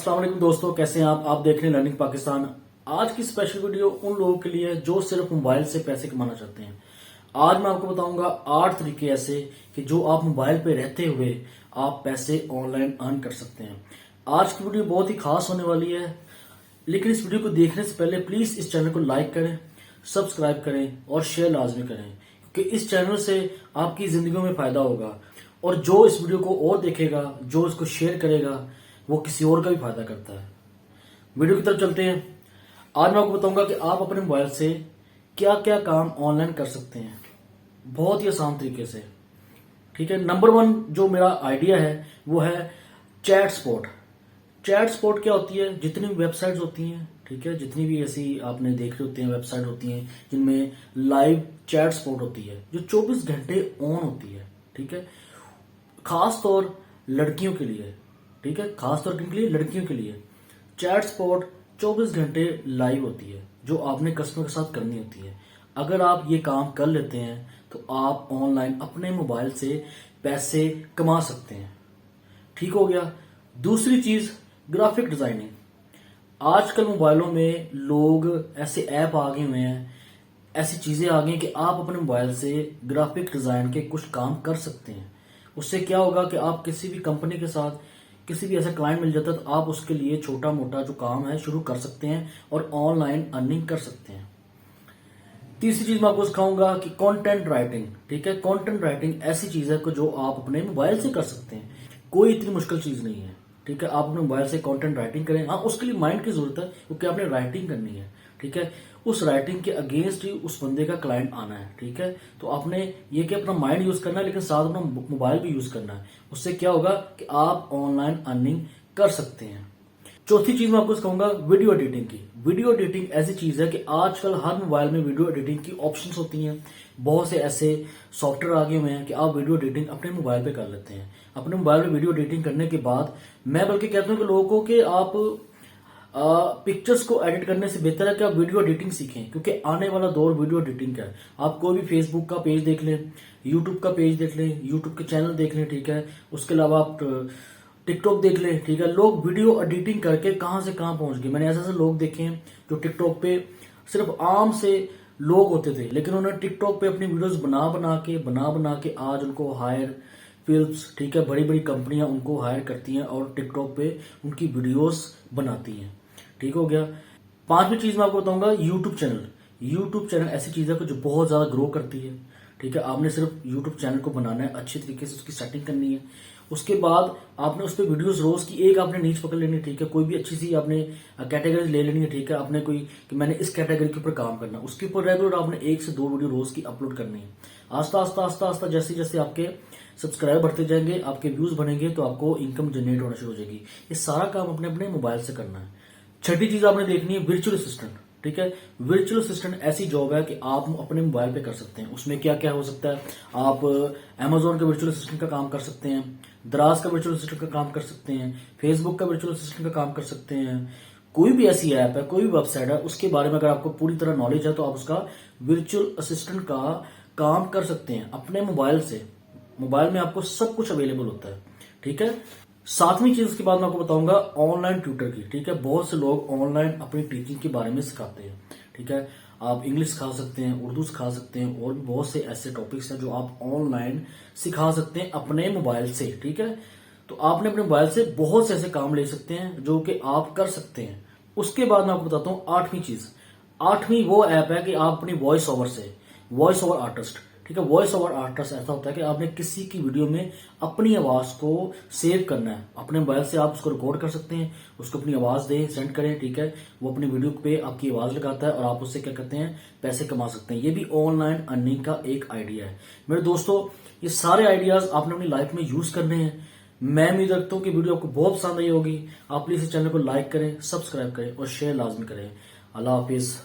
अस्सलाम वालेकुम दोस्तों, कैसे हैं आप देख रहे हैं लर्निंग पाकिस्तान। आज की स्पेशल वीडियो उन लोगों के लिए है जो सिर्फ मोबाइल से पैसे कमाना चाहते हैं। आज मैं आपको बताऊंगा 8 तरीके ऐसे कि जो आप मोबाइल पे रहते हुए आप पैसे ऑनलाइन अर्न कर सकते हैं। आज की वीडियो बहुत ही खास होने वाली है, लेकिन इस वीडियो को देखने से पहले प्लीज इस चैनल को लाइक करें, सब्सक्राइब करें और शेयर लाजमी करें, क्योंकि इस चैनल से आपकी जिंदगी में फायदा होगा और जो इस वीडियो को और देखेगा, जो इसको शेयर करेगा, वो किसी और का भी फायदा करता है। वीडियो की तरफ चलते हैं। आज मैं आपको बताऊंगा कि आप अपने मोबाइल से क्या क्या काम ऑनलाइन कर सकते हैं, बहुत ही आसान तरीके से। ठीक है, नंबर 1 जो मेरा आइडिया है वो है चैट स्पॉट। चैट स्पॉट क्या होती है? जितनी भी वेबसाइट्स होती हैं, ठीक है, जितनी भी ऐसी आपने देखे होते हैं वेबसाइट होती हैं जिनमें लाइव चैट स्पॉट होती है जो 24 घंटे ऑन होती है। ठीक है, खास तौर लड़कियों के लिए, ठीक है, खासतौर के लिए लड़कियों के लिए चैट स्पॉट 24 घंटे लाइव होती है जो आपने कस्टमर के साथ करनी होती है। अगर आप ये काम कर लेते हैं तो आप ऑनलाइन अपने मोबाइल से पैसे कमा सकते हैं। ठीक हो गया। दूसरी चीज ग्राफिक डिजाइनिंग। आजकल मोबाइलों में लोग ऐसे ऐप आ गए हुए हैं, ऐसी चीजें आ गई हैं कि आप अपने मोबाइल से ग्राफिक डिजाइन के कुछ काम कर सकते हैं। उससे क्या होगा कि आप किसी भी कंपनी के साथ किसी भी ऐसा क्लाइंट मिल जाता है तो आप उसके लिए छोटा मोटा जो काम है शुरू कर सकते हैं और ऑनलाइन अर्निंग कर सकते हैं। तीसरी चीज मैं आपको सिखाऊंगा कि कंटेंट राइटिंग। ठीक है, कंटेंट राइटिंग ऐसी चीज है कि जो आप अपने मोबाइल से कर सकते हैं, कोई इतनी मुश्किल चीज नहीं है। ठीक है, आप अपने मोबाइल से कंटेंट राइटिंग करें। हाँ, उसके लिए माइंड की जरूरत है क्योंकि आपने राइटिंग करनी है। ठीक है, उस राइटिंग के अगेंस्ट ही उस बंदे का क्लाइंट आना है। ठीक है, तो आपने ये कि अपना माइंड यूज करना है लेकिन साथ अपना मोबाइल भी यूज करना है। उससे क्या होगा कि आप ऑनलाइन अर्निंग कर सकते हैं। चौथी चीज मैं आपको सिखाऊंगा वीडियो एडिटिंग की। वीडियो एडिटिंग ऐसी चीज है कि आजकल हर मोबाइल में वीडियो एडिटिंग की ऑप्शंस होती हैं। बहुत से ऐसे सॉफ्टवेयर आ गए हुए हैं कि आप वीडियो एडिटिंग अपने मोबाइल पे कर लेते हैं। अपने मोबाइल में वीडियो एडिटिंग करने के बाद मैं बल्कि कहता हूं कि लोगों को कि आप पिक्चर्स को एडिट करने से बेहतर है कि आप वीडियो एडिटिंग सीखें, क्योंकि आने वाला दौर वीडियो एडिटिंग का है। आप कोई भी फेसबुक का पेज देख लें, यूट्यूब का पेज देख लें, यूट्यूब के चैनल देख लें, ठीक है, उसके अलावा आप टिकटॉक देख लें। ठीक है, लोग वीडियो एडिटिंग करके कहां से कहां पहुंच गए। मैंने ऐसे ऐसे लोग देखे हैं जो टिकटॉक पे सिर्फ आम से लोग होते थे, लेकिन उन्होंने टिकटॉक पे अपनी वीडियोस बना बना के आज उनको हायर फिल्म्स, ठीक है, बड़ी बड़ी कंपनियां उनको हायर करती हैं और टिकटॉक पे उनकी वीडियोस बनाती हैं। ठीक हो गया। पांचवी चीज मैं आपको बताऊंगा यूट्यूब चैनल। यूट्यूब चैनल ऐसी चीज है जो बहुत ज्यादा ग्रो करती है। ठीक है, आपने सिर्फ यूट्यूब चैनल को बनाना है, अच्छी तरीके से उसकी सेटिंग करनी है। उसके बाद आपने उस पर वीडियोस रोज की एक आपने नीच पकड़ लेनी है। ठीक है, कोई भी अच्छी सी आपने कैटेगरी ले लेनी है। ठीक है, आपने कोई कि मैंने इस कैटेगरी के ऊपर काम करना, उसके ऊपर रेगुलर आपने 1 से 2 वीडियो रोज की अपलोड करनी है। आस्ता आस्ता आस्ता आस्ता जैसे जैसे आपके सब्सक्राइबर बढ़ते जाएंगे, आपके व्यूज बनेंगे, तो आपको इनकम जनरेट होना शुरू हो जाएगी। ये सारा काम अपने अपने मोबाइल से करना है। छठी चीज आपने देखनी है वर्चुअल असिस्टेंट। ठीक है, वर्चुअल असिस्टेंट ऐसी जॉब है कि आप अपने मोबाइल पे कर सकते हैं। उसमें क्या क्या हो सकता है? आप अमेजोन के वर्चुअल असिस्टेंट का काम कर सकते हैं, दराज का वर्चुअल असिस्टेंट का काम कर सकते हैं, फेसबुक का वर्चुअल असिस्टेंट का काम कर सकते हैं। कोई भी ऐसी ऐप है, कोई भी वेबसाइट है, उसके बारे में अगर आपको पूरी तरह नॉलेज है तो आप उसका वर्चुअल असिस्टेंट का काम कर सकते हैं अपने मोबाइल से। मोबाइल में आपको सब कुछ अवेलेबल होता है। ठीक है, सातवीं चीज के बाद मैं आपको बताऊंगा ऑनलाइन ट्यूटर की। ठीक है, बहुत से लोग ऑनलाइन अपनी टीचिंग के बारे में सिखाते हैं। ठीक है, आप इंग्लिश सिखा सकते हैं, उर्दू सिखा सकते हैं, और भी बहुत से ऐसे टॉपिक्स हैं जो आप ऑनलाइन सिखा सकते हैं अपने मोबाइल से। ठीक है, तो आपने अपने मोबाइल से बहुत से ऐसे काम ले सकते हैं जो कि आप कर सकते हैं। उसके बाद मैं आपको बताता हूं आठवीं चीज। आठवीं वो ऐप है कि आप अपनी वॉइस ओवर से, वॉइस ओवर आर्टिस्ट। ठीक है, वॉइस ओवर आर्टिस्ट ऐसा होता है कि आपने किसी की वीडियो में अपनी आवाज को सेव करना है। अपने मोबाइल से आप उसको रिकॉर्ड कर सकते हैं, उसको अपनी आवाज दें, सेंड करें। ठीक है, वो अपनी वीडियो पे आपकी आवाज लगाता है और आप उससे क्या करते हैं, पैसे कमा सकते हैं। ये भी ऑनलाइन अर्निंग का एक आइडिया है। मेरे दोस्तों, ये सारे आइडियाज आपने अपनी लाइफ में यूज करने हैं। मैं उम्मीद रखता हूं कि वीडियो आपको बहुत पसंद आई होगी। आप प्लीज इस चैनल को लाइक करें, सब्सक्राइब करें और शेयर लाजमी करें। अल्लाह हाफिज।